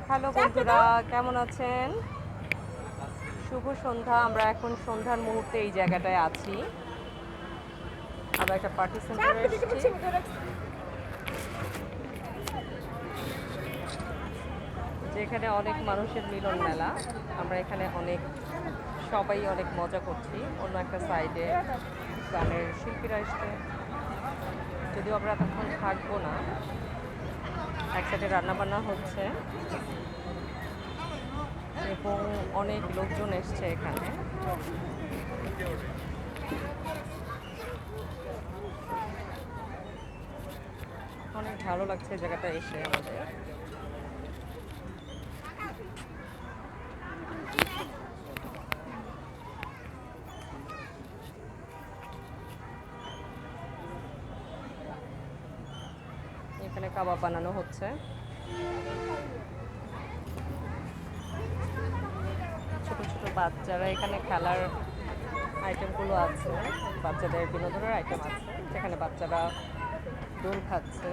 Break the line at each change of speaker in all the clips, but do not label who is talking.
Hello বন্ধুরা, কেমন আছেন? শুভ সন্ধ্যা। আমরা এখন সন্ধ্যার মুহূর্তে এই জায়গাটায় আছি। আমরা একটা পার্টি সেন্টারে এসেছি, যেখানে অনেক মানুষের মিলন মেলা। আমরা এখানে সবাই অনেক মজা করছি। অন্য একটা সাইডে গানের শিল্পীরা এসছে, যদিও আমরা এতক্ষণ থাকবো না। এক সাইডে রান্নাবান্না হচ্ছে এবং অনেক লোকজন এসছে এখানে। অনেক ভালো লাগছে জায়গাটা এসে আমাদের। এখানে কাবাব বানানো হচ্ছে। ছোট ছোট বাচ্চারা, এখানে খেলার আইটেমগুলো আছে, বাচ্চাদের বিনোদনের আইটেম আছে, যেখানে বাচ্চারা দোল খাচ্ছে,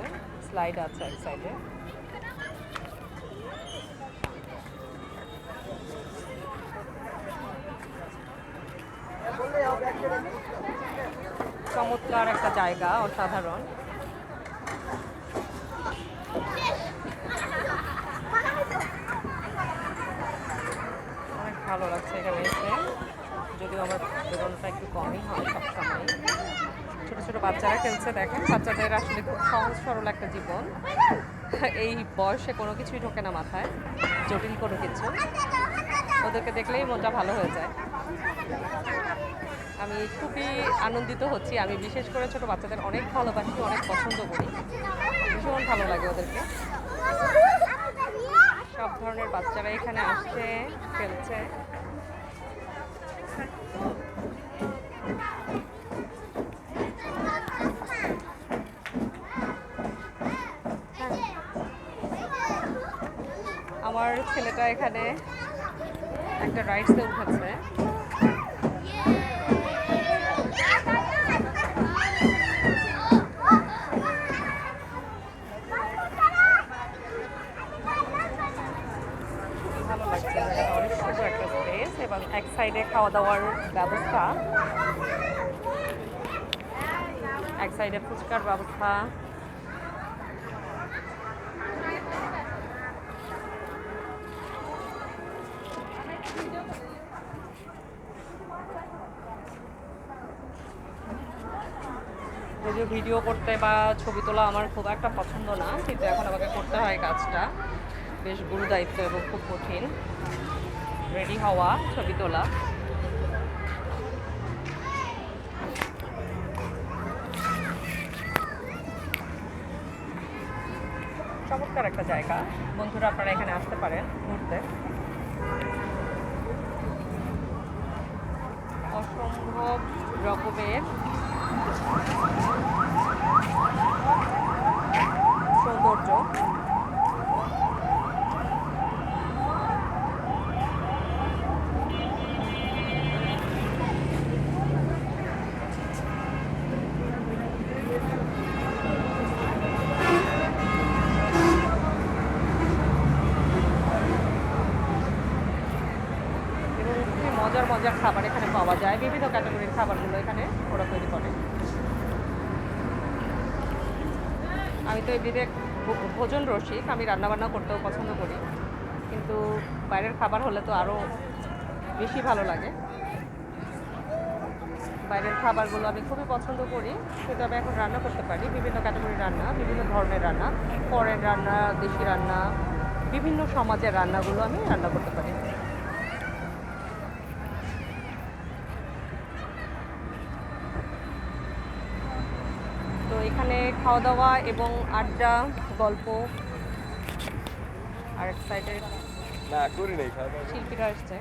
স্লাইড আছে এক সাইডে। চমৎকার একটা জায়গা, অসাধারণ। অনেক ভালো লাগছে এখানে এসে, যদিও আমার বেরোনোটা একটু কমই হয় সবসময়। ছোট ছোট বাচ্চারা খেলছে, দেখেন বাচ্চাদের আসলে খুব সহজ সরল একটা জীবন। এই বয়সে কোনো কিছুই ঢোকে না মাথায়, জটিল কোনো কিছু। ওদেরকে দেখলেই মনটা ভালো হয়ে যায়। আমি খুবই আনন্দিত হচ্ছি। আমি বিশেষ করে ছোট বাচ্চাদের অনেক ভালোবাসি, অনেক পছন্দ করি, ভীষণ ভালো লাগে ওদেরকে। সব ধরনের বাচ্চারা এখানে আসছে, খেলছে। আমার ছেলেটা এখানে একটা রাইডসে উঠেছে। ভালো লাগছে, অনেক সুন্দর একটা স্পেস এবং এক সাইডে খাওয়া দাওয়ার ব্যবস্থা, এক সাইডে ফুচকার ব্যবস্থা। যদিও ভিডিও করতে বা ছবি তোলা আমার খুব একটা পছন্দ না, কিন্তু এখন আমাকে করতে হয় কাজটা। বেশ গুরু দায়িত্ব এবং খুব কঠিন। রেডি হওয়া, ছবি তোলা। চমৎকার একটা জায়গা। বন্ধুরা, আপনারা এখানে আসতে পারেন ঘুরতে। অসম্ভব রকমের সৌন্দর্য। মজার মজার খাবার এখানে পাওয়া যায়, বিভিন্ন ক্যাটাগরির খাবারগুলো এখানে ওরা তৈরি করে। আমি তো এমনিতে ভোজন রসিক, আমি রান্নাবান্না করতেও পছন্দ করি, কিন্তু বাইরের খাবার হলে তো আরও বেশি ভালো লাগে। বাইরের খাবারগুলো আমি খুবই পছন্দ করি, কিন্তু আমি এখন রান্না করতে পারি বিভিন্ন ক্যাটাগরির রান্না, বিভিন্ন ধরনের রান্না, ফরেন রান্না, দেশি রান্না, বিভিন্ন সমাজের রান্নাগুলো আমি রান্না করতে পারি। তো এখানে খাওয়া দাওয়া এবং আড্ডা, গল্প। আর এক সাইডে শিল্পীরা আসছে,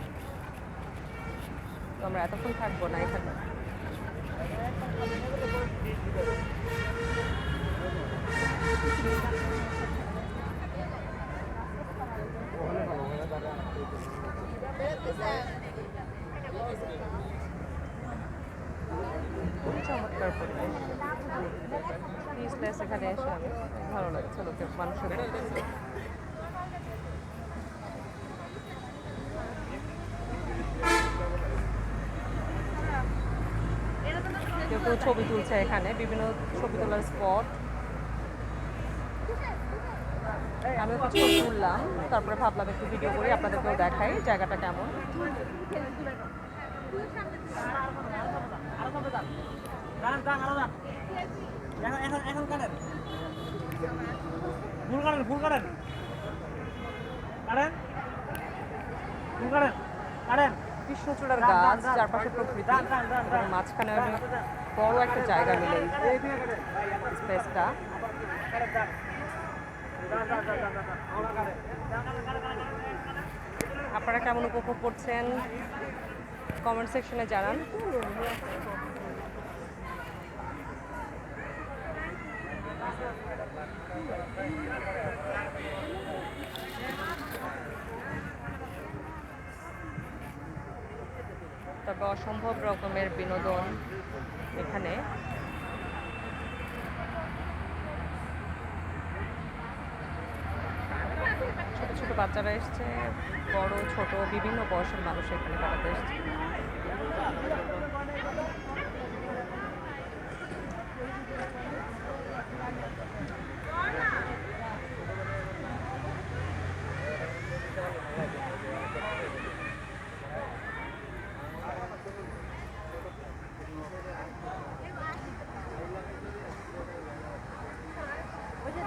তো আমরা এতক্ষণ থাকবো না এখানে। চমৎকার পরিবেশ। প্লেস এখানে এসে আমি ভালো লাগছে লোকের মানুষের মধ্যে। কেউ কেউ ছবি তুলছে এখানে, বিভিন্ন ছবি তোলার স্পট। আমিও কিছু তুললাম, তারপরে ভাবলাম একটু ভিডিও করি আপনাদেরকেও দেখাই জায়গাটা কেমন। কৃষ্ণচূড়ার গাছ, চারপাশে প্রকৃতি, এবং মাঝখানে অনেক বড় একটা জায়গা মিলে স্পেসটা। আপনারা কেমন উপভোগ করছেন কমেন্ট সেকশনে জানান। তবে অসম্ভব রকমের বিনোদন এখানে। ছোট ছোট বাচ্চারা এসছে, বড় ছোট বিভিন্ন বয়সের মানুষ এখানে কাটাতে এসছে।
ওই যে